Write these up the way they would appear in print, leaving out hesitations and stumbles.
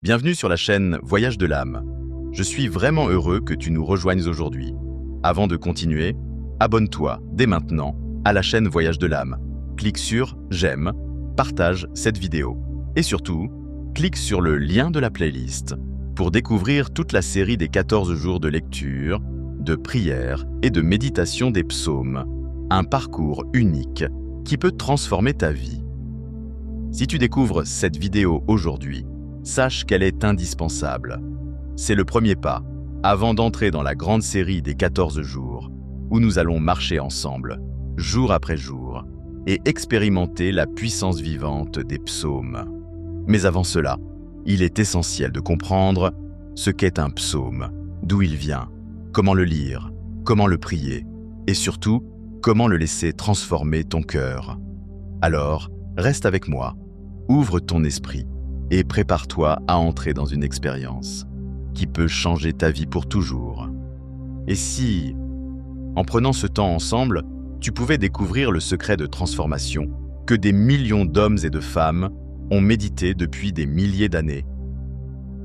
Bienvenue sur la chaîne Voyage de l'âme. Je suis vraiment heureux que tu nous rejoignes aujourd'hui. Avant de continuer, abonne-toi dès maintenant à la chaîne Voyage de l'âme. Clique sur j'aime, partage cette vidéo et surtout, clique sur le lien de la playlist pour découvrir toute la série des 14 jours de lecture, de prière et de méditation des psaumes. Un parcours unique qui peut transformer ta vie. Si tu découvres cette vidéo aujourd'hui, sache qu'elle est indispensable. C'est le premier pas, avant d'entrer dans la grande série des 14 jours, où nous allons marcher ensemble, jour après jour, et expérimenter la puissance vivante des psaumes. Mais avant cela, il est essentiel de comprendre ce qu'est un psaume, d'où il vient, comment le lire, comment le prier, et surtout, comment le laisser transformer ton cœur. Alors, reste avec moi, ouvre ton esprit, et prépare-toi à entrer dans une expérience qui peut changer ta vie pour toujours. Et si, en prenant ce temps ensemble, tu pouvais découvrir le secret de transformation que des millions d'hommes et de femmes ont médité depuis des milliers d'années?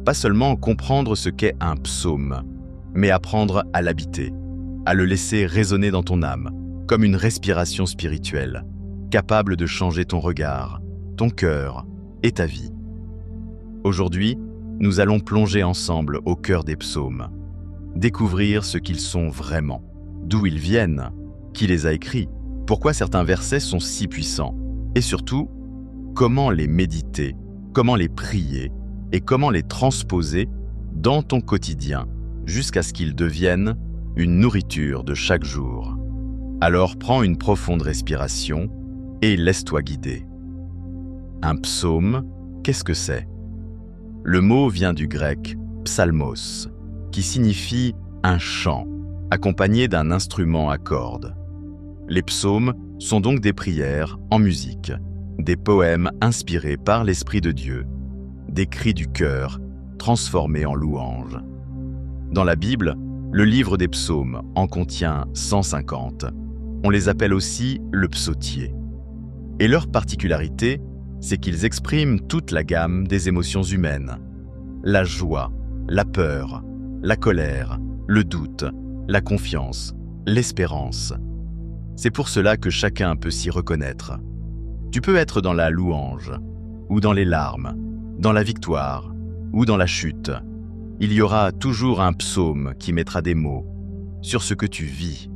Pas seulement comprendre ce qu'est un psaume, mais apprendre à l'habiter, à le laisser résonner dans ton âme, comme une respiration spirituelle, capable de changer ton regard, ton cœur et ta vie. Aujourd'hui, nous allons plonger ensemble au cœur des psaumes, découvrir ce qu'ils sont vraiment, d'où ils viennent, qui les a écrits, pourquoi certains versets sont si puissants, et surtout, comment les méditer, comment les prier et comment les transposer dans ton quotidien jusqu'à ce qu'ils deviennent une nourriture de chaque jour. Alors prends une profonde respiration et laisse-toi guider. Un psaume, qu'est-ce que c'est ? Le mot vient du grec « psalmos », qui signifie un chant, accompagné d'un instrument à cordes. Les psaumes sont donc des prières en musique, des poèmes inspirés par l'Esprit de Dieu, des cris du cœur transformés en louanges. Dans la Bible, le livre des psaumes en contient 150. On les appelle aussi le psautier. Et leur particularité, c'est qu'ils expriment toute la gamme des émotions humaines. La joie, la peur, la colère, le doute, la confiance, l'espérance. C'est pour cela que chacun peut s'y reconnaître. Tu peux être dans la louange, ou dans les larmes, dans la victoire, ou dans la chute. Il y aura toujours un psaume qui mettra des mots sur ce que tu vis.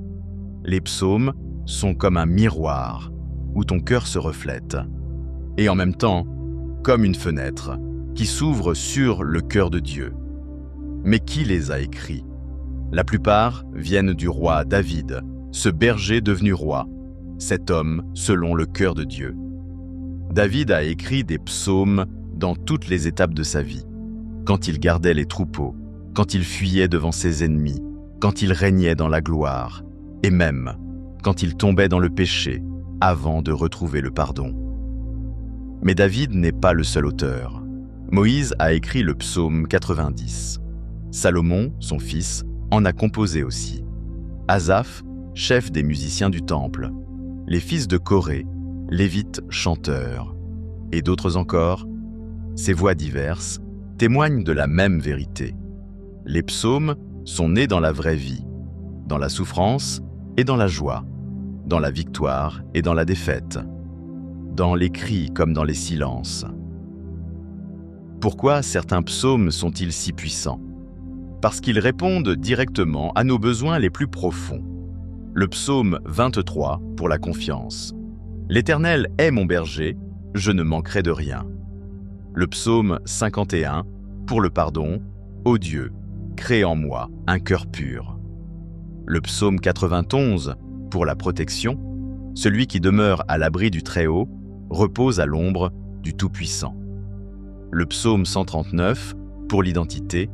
Les psaumes sont comme un miroir où ton cœur se reflète. Et en même temps, comme une fenêtre qui s'ouvre sur le cœur de Dieu. Mais qui les a écrits? La plupart viennent du roi David, ce berger devenu roi, cet homme selon le cœur de Dieu. David a écrit des psaumes dans toutes les étapes de sa vie, quand il gardait les troupeaux, quand il fuyait devant ses ennemis, quand il régnait dans la gloire, et même quand il tombait dans le péché, avant de retrouver le pardon. Mais David n'est pas le seul auteur. Moïse a écrit le psaume 90. Salomon, son fils, en a composé aussi. Asaph, chef des musiciens du temple. Les fils de Corée, lévites chanteurs. Et d'autres encore. Ces voix diverses témoignent de la même vérité. Les psaumes sont nés dans la vraie vie, dans la souffrance et dans la joie, dans la victoire et dans la défaite, dans les cris comme dans les silences. Pourquoi certains psaumes sont-ils si puissants? Parce qu'ils répondent directement à nos besoins les plus profonds. Le psaume 23 pour la confiance. L'Éternel est mon berger, je ne manquerai de rien. Le psaume 51 pour le pardon. Ô Dieu, crée en moi un cœur pur. Le psaume 91 pour la protection. Celui qui demeure à l'abri du Très-Haut repose à l'ombre du Tout-Puissant. Le psaume 139 pour l'identité.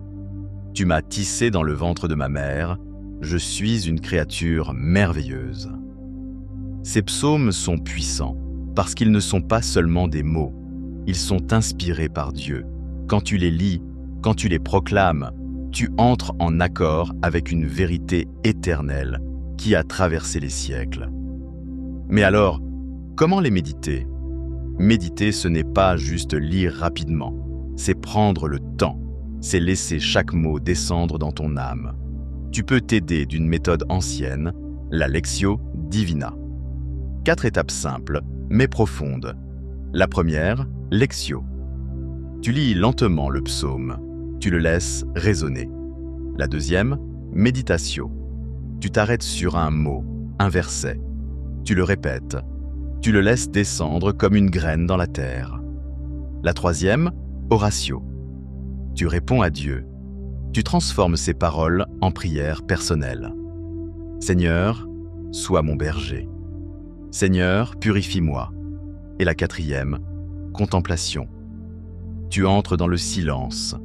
Tu m'as tissé dans le ventre de ma mère, je suis une créature merveilleuse. Ces psaumes sont puissants parce qu'ils ne sont pas seulement des mots, ils sont inspirés par Dieu. Quand tu les lis, quand tu les proclames, tu entres en accord avec une vérité éternelle qui a traversé les siècles. Mais alors, comment les méditer? Méditer, ce n'est pas juste lire rapidement, c'est prendre le temps, c'est laisser chaque mot descendre dans ton âme. Tu peux t'aider d'une méthode ancienne, la Lectio Divina. 4 étapes simples, mais profondes. La première, Lectio. Tu lis lentement le psaume, tu le laisses résonner. La deuxième, Meditatio. Tu t'arrêtes sur un mot, un verset. Tu le répètes, tu le laisses descendre comme une graine dans la terre. La troisième, Oratio. Tu réponds à Dieu. Tu transformes ces paroles en prière personnelle. Seigneur, sois mon berger. Seigneur, purifie-moi. Et la quatrième, contemplation. Tu entres dans le silence.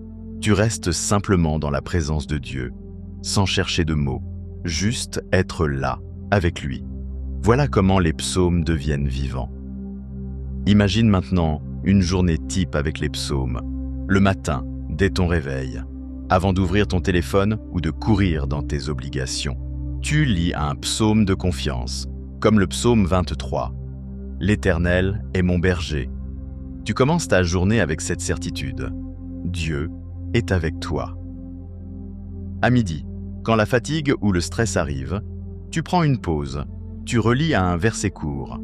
Tu restes simplement dans la présence de Dieu, sans chercher de mots, juste être là, avec lui. Voilà comment les psaumes deviennent vivants. Imagine maintenant une journée type avec les psaumes. Le matin, dès ton réveil, avant d'ouvrir ton téléphone ou de courir dans tes obligations. Tu lis un psaume de confiance, comme le psaume 23. L'Éternel est mon berger. Tu commences ta journée avec cette certitude. Dieu est avec toi. À midi, quand la fatigue ou le stress arrive, tu prends une pause, tu relis à un verset court.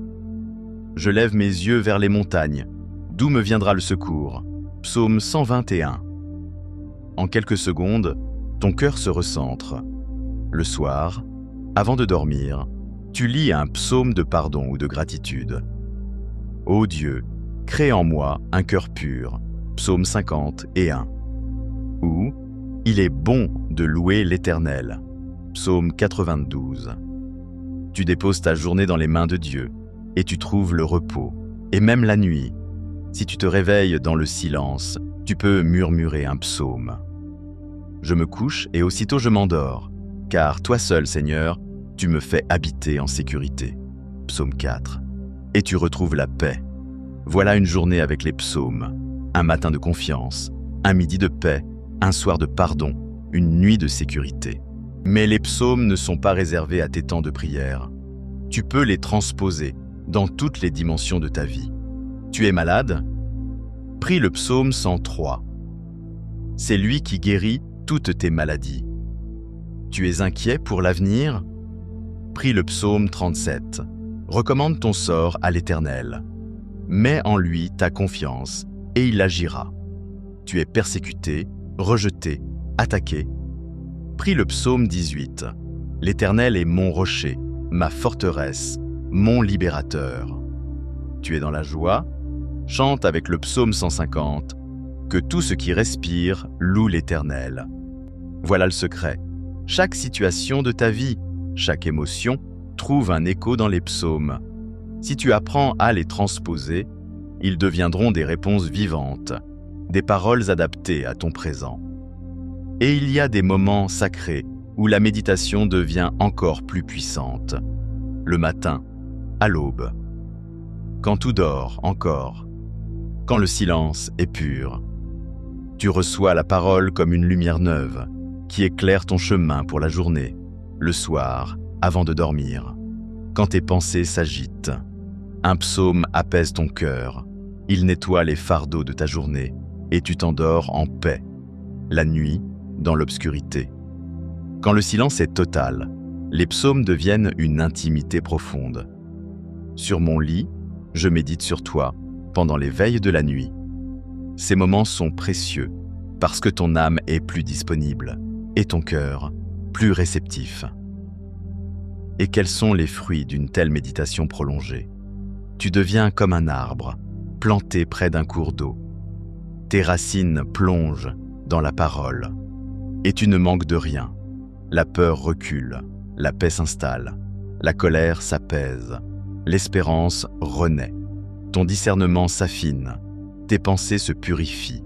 Je lève mes yeux vers les montagnes, d'où me viendra le secours. Psaume 121. En quelques secondes, ton cœur se recentre. Le soir, avant de dormir, tu lis un psaume de pardon ou de gratitude. Ô Dieu, crée en moi un cœur pur. Psaume 51. Ou il est bon de louer l'Éternel. Psaume 92. Tu déposes ta journée dans les mains de Dieu et tu trouves le repos. Et même la nuit, si tu te réveilles dans le silence, tu peux murmurer un psaume. Je me couche et aussitôt je m'endors, car toi seul, Seigneur, tu me fais habiter en sécurité. Psaume 4. Et tu retrouves la paix. Voilà une journée avec les psaumes, un matin de confiance, un midi de paix, un soir de pardon, une nuit de sécurité. Mais les psaumes ne sont pas réservés à tes temps de prière. Tu peux les transposer dans toutes les dimensions de ta vie. Tu es malade? Prie le psaume 103. C'est lui qui guérit toutes tes maladies. Tu es inquiet pour l'avenir? Prie le psaume 37. Recommande ton sort à l'Éternel. Mets en lui ta confiance et il agira. Tu es persécuté, rejeté, attaqué. Prie le psaume 18. L'Éternel est mon rocher, ma forteresse, mon libérateur. Tu es dans la joie? Chante avec le psaume 150. Que tout ce qui respire loue l'Éternel. Voilà le secret. Chaque situation de ta vie, chaque émotion, trouve un écho dans les psaumes. Si tu apprends à les transposer, ils deviendront des réponses vivantes, des paroles adaptées à ton présent. Et il y a des moments sacrés où la méditation devient encore plus puissante. Le matin, à l'aube, quand tout dort encore, quand le silence est pur. Tu reçois la parole comme une lumière neuve qui éclaire ton chemin pour la journée, le soir, avant de dormir. Quand tes pensées s'agitent, un psaume apaise ton cœur, il nettoie les fardeaux de ta journée et tu t'endors en paix, la nuit, dans l'obscurité. Quand le silence est total, les psaumes deviennent une intimité profonde. Sur mon lit, je médite sur toi pendant les veilles de la nuit. Ces moments sont précieux parce que ton âme est plus disponible et ton cœur plus réceptif. Et quels sont les fruits d'une telle méditation prolongée? Tu deviens comme un arbre, planté près d'un cours d'eau. Tes racines plongent dans la parole et tu ne manques de rien. La peur recule, la paix s'installe, la colère s'apaise, l'espérance renaît. Ton discernement s'affine, tes pensées se purifient,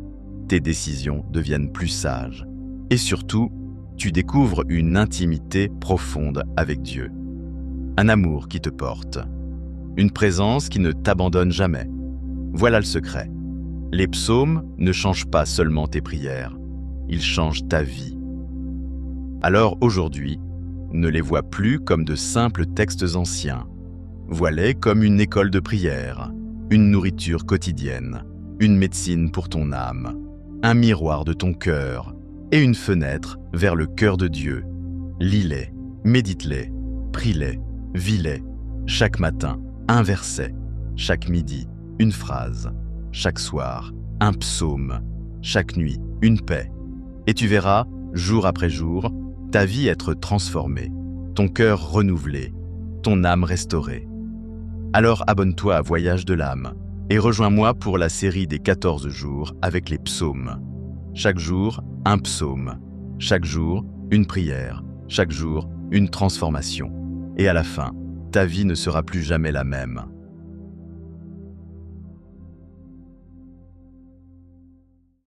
tes décisions deviennent plus sages. Et surtout, tu découvres une intimité profonde avec Dieu. Un amour qui te porte. Une présence qui ne t'abandonne jamais. Voilà le secret. Les psaumes ne changent pas seulement tes prières, ils changent ta vie. Alors aujourd'hui, ne les vois plus comme de simples textes anciens. Vois-les comme une école de prière, une nourriture quotidienne, une médecine pour ton âme. un miroir de ton cœur et une fenêtre vers le cœur de Dieu. Lis-les, médite-les, prie-les, vis-les, chaque matin, un verset, chaque midi, une phrase, chaque soir, un psaume, chaque nuit, une paix. Et tu verras, jour après jour, ta vie être transformée, ton cœur renouvelé, ton âme restaurée. Alors abonne-toi à Voyage de l'âme et rejoins-moi pour la série des 14 jours avec les psaumes. Chaque jour, un psaume. Chaque jour, une prière. Chaque jour, une transformation. Et à la fin, ta vie ne sera plus jamais la même.